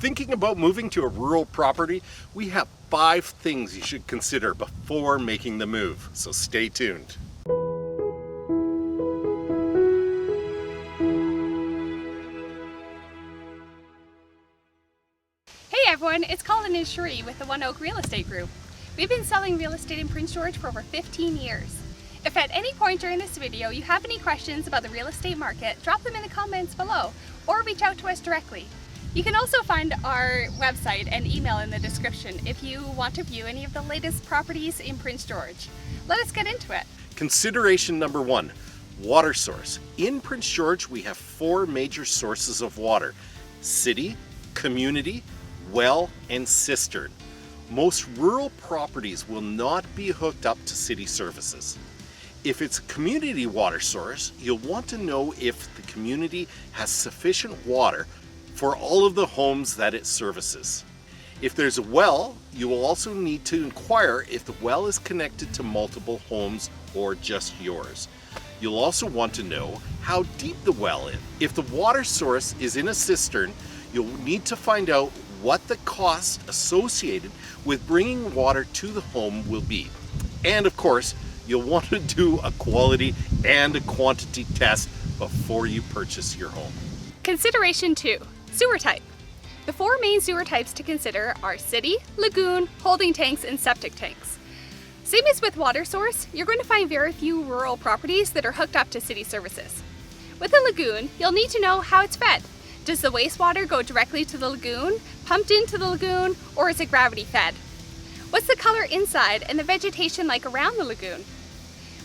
Thinking about moving to a rural property? We have 5 things you should consider before making the move, so stay tuned. Hey everyone, it's Colin and Cherie with the One Oak Real Estate Group. We've been selling real estate in Prince George for over 15 years. If at any point during this video you have any questions about the real estate market, drop them in the comments below or reach out to us directly. You can also find our website and email in the description if you want to view any of the latest properties in Prince George. Let us get into it. Consideration number 1, water source. In Prince George, we have 4 major sources of water: city, community, well, and cistern. Most rural properties will not be hooked up to city services. If it's a community water source, you'll want to know if the community has sufficient water for all of the homes that it services. If there's a well, you will also need to inquire if the well is connected to multiple homes or just yours. You'll also want to know how deep the well is. If the water source is in a cistern, you'll need to find out what the cost associated with bringing water to the home will be. And of course, you'll want to do a quality and a quantity test before you purchase your home. Consideration 2, sewer type. The 4 main sewer types to consider are city, lagoon, holding tanks, and septic tanks. Same as with water source, you're going to find very few rural properties that are hooked up to city services. With a lagoon, you'll need to know how it's fed. Does the wastewater go directly to the lagoon, pumped into the lagoon, or is it gravity fed? What's the color inside and the vegetation like around the lagoon?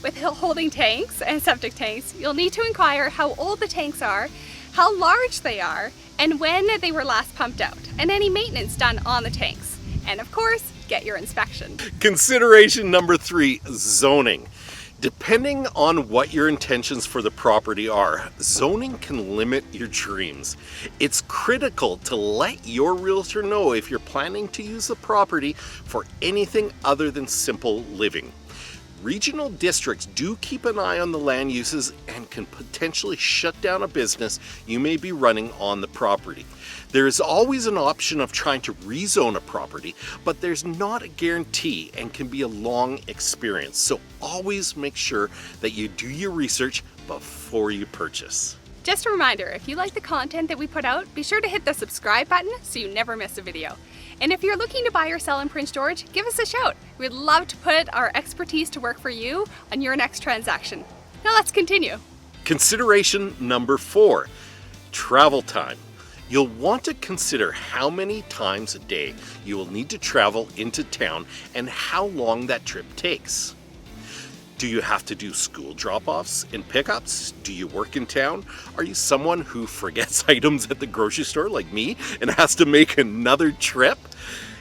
With holding tanks and septic tanks, you'll need to inquire how old the tanks are, how large they are, and when they were last pumped out, and any maintenance done on the tanks. And of course, get your inspection. Consideration number 3, zoning. Depending on what your intentions for the property are, zoning can limit your dreams. It's critical to let your realtor know if you're planning to use the property for anything other than simple living. Regional districts do keep an eye on the land uses and can potentially shut down a business you may be running on the property. There is always an option of trying to rezone a property, but there's not a guarantee and can be a long experience. So always make sure that you do your research before you purchase. Just a reminder, if you like the content that we put out, be sure to hit the subscribe button so you never miss a video. And if you're looking to buy or sell in Prince George, give us a shout. We'd love to put our expertise to work for you on your next transaction. Now let's continue. Consideration number 4, travel time. You'll want to consider how many times a day you will need to travel into town and how long that trip takes. Do you have to do school drop-offs and pickups? Do you work in town? Are you someone who forgets items at the grocery store like me and has to make another trip?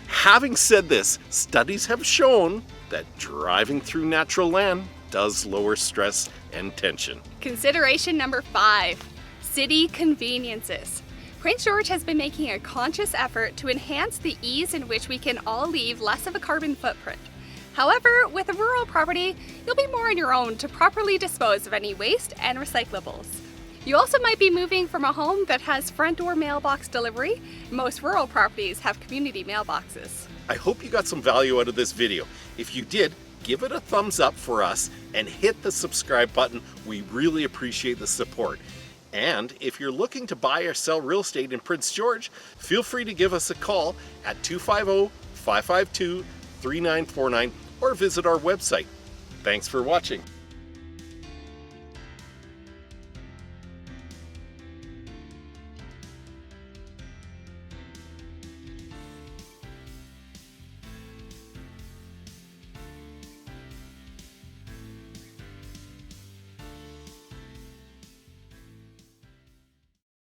Having said this, studies have shown that driving through natural land does lower stress and tension. Consideration number 5, city conveniences. Prince George has been making a conscious effort to enhance the ease in which we can all leave less of a carbon footprint. However, with a rural property, you'll be more on your own to properly dispose of any waste and recyclables. You also might be moving from a home that has front door mailbox delivery. Most rural properties have community mailboxes. I hope you got some value out of this video. If you did, give it a thumbs up for us and hit the subscribe button. We really appreciate the support. And if you're looking to buy or sell real estate in Prince George, feel free to give us a call at 250-552-3949 or visit our website. Thanks for watching.